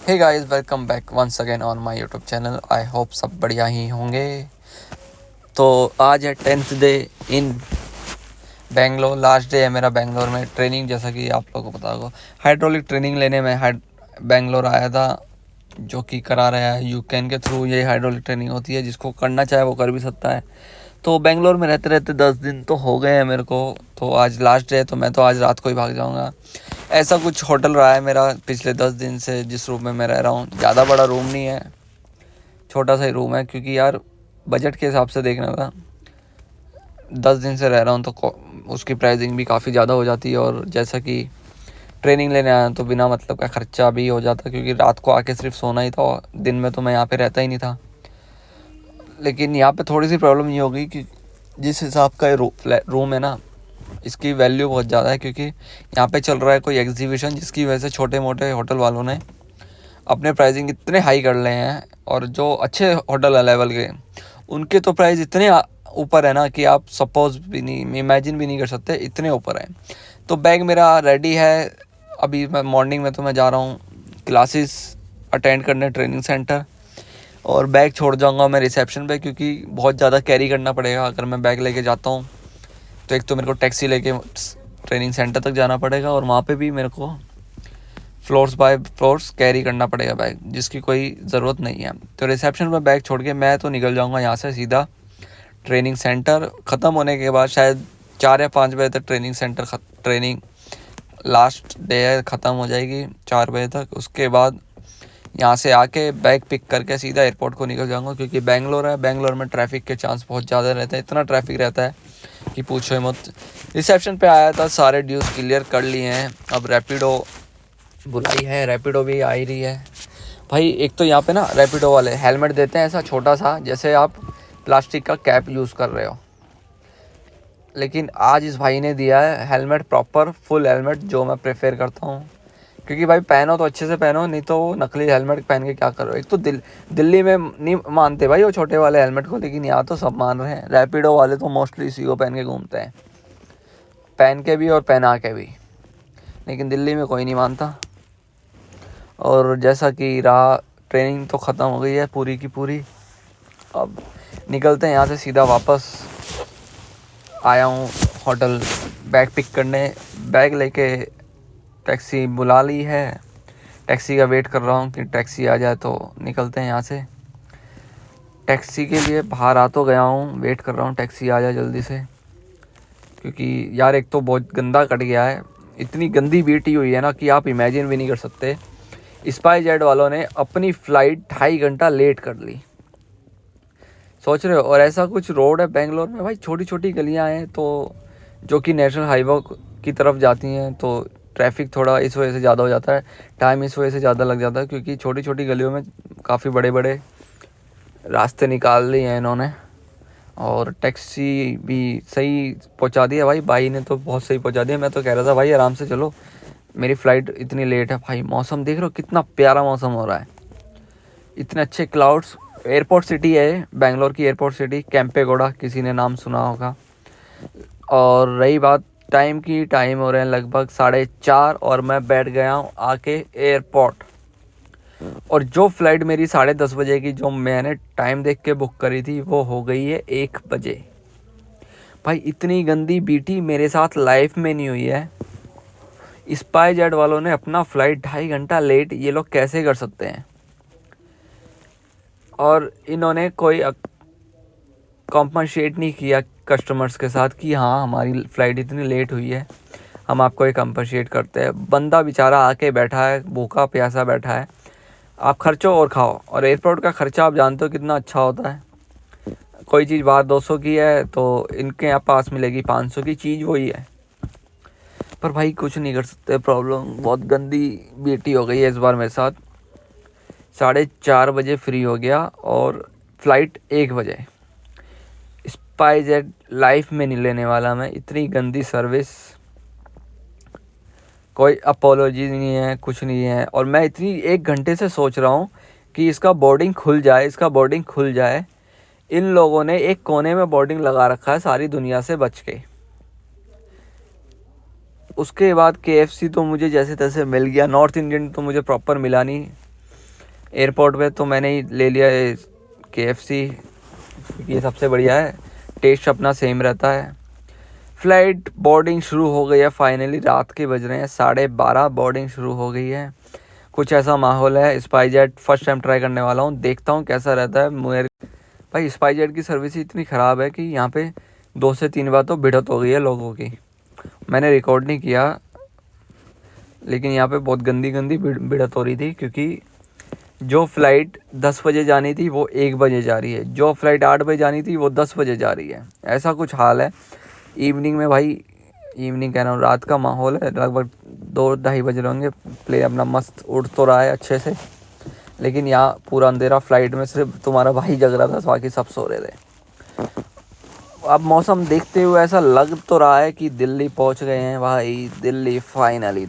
Hey guys, welcome back once again on my YouTube channel. I hope सब बढ़िया ही होंगे। तो आज है 10th day in Bangalore. Last day है मेरा बेंगलोर में ट्रेनिंग। जैसा कि आप लोगों को पता होगा, हाइड्रोलिक ट्रेनिंग लेने में बेंगलोर आया था, जो कि करा रहा है यूकेन के थ्रू। ये हाइड्रोलिक ट्रेनिंग होती है, जिसको करना चाहे वो कर भी सकता है। तो बेंगलोर में रहते रहते 10 दिन तो हो गए हैं मेरे को। तो आज लास्ट डे है, तो मैं तो आज रात को ही भाग जाऊँगा। ऐसा कुछ होटल रहा है मेरा पिछले 10 दिन से, जिस रूम में मैं रह रहा हूँ। ज़्यादा बड़ा रूम नहीं है, छोटा सा ही रूम है, क्योंकि यार बजट के हिसाब से देखना था। 10 दिन से रह रहा हूँ तो उसकी प्राइसिंग भी काफ़ी ज़्यादा हो जाती है। और जैसा कि ट्रेनिंग लेने आया तो बिना मतलब का ख़र्चा भी हो जाता, क्योंकि रात को आके सिर्फ सोना ही था। दिन में तो मैं यहाँ पे रहता ही नहीं था। लेकिन यहाँ पे थोड़ी सी प्रॉब्लम ये हो गई कि जिस हिसाब का ये रूम है ना, इसकी वैल्यू बहुत ज़्यादा है, क्योंकि यहाँ पे चल रहा है कोई एग्जीबिशन, जिसकी वजह से छोटे मोटे होटल वालों ने अपने प्राइसिंग इतने हाई कर लिए हैं। और जो अच्छे होटल है लेवल के, उनके तो प्राइस इतने ऊपर है ना कि आप सपोज भी नहीं, इमेजिन भी नहीं कर सकते, इतने ऊपर है। तो बैग मेरा रेडी है। अभी मैं मॉर्निंग में तो मैं जा रहा हूँ क्लासेस अटेंड करने ट्रेनिंग सेंटर, और बैग छोड़ जाऊँगा मैं रिसेप्शन पे, क्योंकि बहुत ज़्यादा कैरी करना पड़ेगा अगर मैं बैग लेके जाता हूँ। तो एक तो मेरे को टैक्सी लेके ट्रेनिंग सेंटर तक जाना पड़ेगा, और वहाँ पे भी मेरे को फ्लोर्स बाय फ्लोर्स कैरी करना पड़ेगा बैग, जिसकी कोई ज़रूरत नहीं है। तो रिसेप्शन में बैग छोड़ के मैं तो निकल जाऊँगा यहाँ से सीधा ट्रेनिंग सेंटर। ख़त्म होने के बाद शायद 4 या 5 बजे तक ट्रेनिंग लास्ट डे है, ख़त्म हो जाएगी 4 बजे तक। उसके बाद यहाँ से आके बैग पिक करके सीधा एयरपोर्ट को निकल जाऊँगा, क्योंकि बेंगलोर है। बेंगलोर में ट्रैफिक के चांस बहुत ज़्यादा रहते हैं, इतना ट्रैफिक रहता है कि पूछो मत। रिसेप्शन पे आया था, सारे ड्यूज़ क्लियर कर लिए हैं। अब रैपिडो बुलाई है, रैपिडो भी आ ही रही है भाई। एक तो यहाँ पे ना रैपिडो वाले हेलमेट देते हैं ऐसा छोटा सा, जैसे आप प्लास्टिक का कैप यूज़ कर रहे हो। लेकिन आज इस भाई ने दिया है हेलमेट, प्रॉपर फुल हेलमेट, जो मैं प्रेफर करता हूँ। क्योंकि भाई पहनो तो अच्छे से पहनो, नहीं तो वो नकली हेलमेट पहन के क्या करो। एक तो दिल्ली में नहीं मानते भाई वो छोटे वाले हेलमेट को, लेकिन यहाँ तो सब मान रहे हैं। रैपिडो वाले तो मोस्टली इसी को पहन के घूमते हैं, पहन के भी और पहना के भी। लेकिन दिल्ली में कोई नहीं मानता। और जैसा कि रहा, ट्रेनिंग तो ख़त्म हो गई है पूरी की पूरी। अब निकलते हैं यहाँ से सीधा वापस। आया हूँ होटल बैग पिक करने, बैग लेके टैक्सी बुला ली है। टैक्सी का वेट कर रहा हूँ कि टैक्सी आ जाए तो निकलते हैं यहाँ से। टैक्सी के लिए बाहर आ तो गया हूँ, वेट कर रहा हूँ टैक्सी आ जाए जल्दी से। क्योंकि यार एक तो बहुत गंदा कट गया है, इतनी गंदी बीटी हुई है ना कि आप इमेजिन भी नहीं कर सकते। स्पाइस जेट वालों ने अपनी फ़्लाइट 2.5 घंटा लेट कर ली, सोच रहे हो। और ऐसा कुछ रोड है बेंगलोर में भाई, छोटी छोटी गलियां हैं तो, जो कि नेशनल हाईवे की तरफ जाती हैं, तो ट्रैफिक थोड़ा इस वजह से ज़्यादा हो जाता है, टाइम इस वजह से ज़्यादा लग जाता है, क्योंकि छोटी छोटी गलियों में काफ़ी बड़े बड़े रास्ते निकाल लिए हैं इन्होंने। और टैक्सी भी सही पहुंचा दिया भाई ने तो बहुत सही पहुंचा दिया। मैं तो कह रहा था भाई आराम से चलो, मेरी फ़्लाइट इतनी लेट है। भाई मौसम देख रहे हो, कितना प्यारा मौसम हो रहा है, इतने अच्छे क्लाउड्स। एयरपोर्ट सिटी है बेंगलोर की, एयरपोर्ट सिटी कैंपेगौड़ा, किसी ने नाम सुना होगा। और रही बात टाइम की, टाइम हो रहे हैं लगभग 4:30, और मैं बैठ गया हूँ आके एयरपोर्ट। और जो फ़्लाइट मेरी 10:30 बजे की, जो मैंने टाइम देख के बुक करी थी, वो हो गई है 1 बजे। भाई इतनी गंदी बीटी मेरे साथ लाइफ में नहीं हुई है। स्पाइस जेट वालों ने अपना फ़्लाइट 2.5 घंटा लेट, ये लोग कैसे कर सकते हैं। और इन्होंने कोई कॉम्पनसेट नहीं किया कस्टमर्स के साथ कि हाँ हमारी फ़्लाइट इतनी लेट हुई है, हम आपको ये कॉम्पनसेट करते हैं। बंदा बेचारा आके बैठा है, भूखा प्यासा बैठा है, आप खर्चो और खाओ। और एयरपोर्ट का ख़र्चा आप जानते हो कितना अच्छा होता है। कोई चीज़ बाहर 200 की है तो इनके यहाँ पास मिलेगी 500 की चीज़, वही है। पर भाई कुछ नहीं कर सकते, प्रॉब्लम बहुत गंदी बेटी हो गई है इस बार मेरे साथ। 4:30 बजे फ्री हो गया और फ़्लाइट 1 बजे। स्पाइस जेट लाइफ में नहीं लेने वाला मैं, इतनी गंदी सर्विस, कोई अपोलॉजी नहीं है, कुछ नहीं है। और मैं इतनी 1 घंटे से सोच रहा हूँ कि इसका बोर्डिंग खुल जाए, इसका बोर्डिंग खुल जाए। इन लोगों ने एक कोने में बोर्डिंग लगा रखा है सारी दुनिया से बच के। उसके बाद KFC तो मुझे जैसे तैसे मिल गया, नॉर्थ इंडियन तो मुझे प्रॉपर मिला नहीं। एयरपोर्ट पे तो मैंने ही ले लिया KFC, ये सबसे बढ़िया है, टेस्ट अपना सेम रहता है। फ़्लाइट बोर्डिंग शुरू हो गई है फाइनली, रात के बज रहे हैं 12:30, बोर्डिंग शुरू हो गई है। कुछ ऐसा माहौल है। स्पाइसजेट फर्स्ट टाइम ट्राई करने वाला हूँ, देखता हूँ कैसा रहता है। मेरे भाई स्पाइसजेट की सर्विस इतनी ख़राब है कि यहाँ पे 2 से 3 बार तो भिड़त हो गई है लोगों की। मैंने रिकॉर्ड नहीं किया, लेकिन यहाँ पे बहुत गंदी गंदी भिड़त हो रही थी, क्योंकि जो फ़्लाइट 10 बजे जानी थी वो 1 बजे जा रही है, जो फ़्लाइट 8 बजे जानी थी वो 10 बजे जा रही है। ऐसा कुछ हाल है इवनिंग में भाई। इवनिंग कह रहा हूँ, रात का माहौल है, लगभग 2-2:30 बज रहे होंगे। प्लेन अपना मस्त उड़ तो रहा है अच्छे से, लेकिन यहाँ पूरा अंधेरा। फ़्लाइट में सिर्फ तुम्हारा भाई जग रहा था, बाकी सब सो रहे थे। अब मौसम देखते हुए ऐसा लग तो रहा है कि दिल्ली पहुँच गए हैं भाई। दिल्ली, फाइनली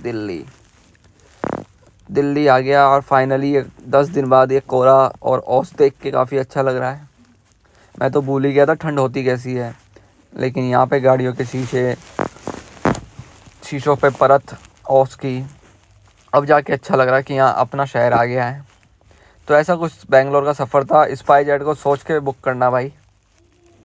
दिल्ली आ गया। और फाइनली 10 दिन बाद ये कोहरा और औस देख के काफ़ी अच्छा लग रहा है। मैं तो भूल ही गया था ठंड होती कैसी है, लेकिन यहाँ पे गाड़ियों के शीशों पे परत औस की, अब जाके अच्छा लग रहा है कि यहाँ अपना शहर आ गया है। तो ऐसा कुछ बेंगलोर का सफ़र था। स्पाइसजेट को सोच के बुक करना भाई।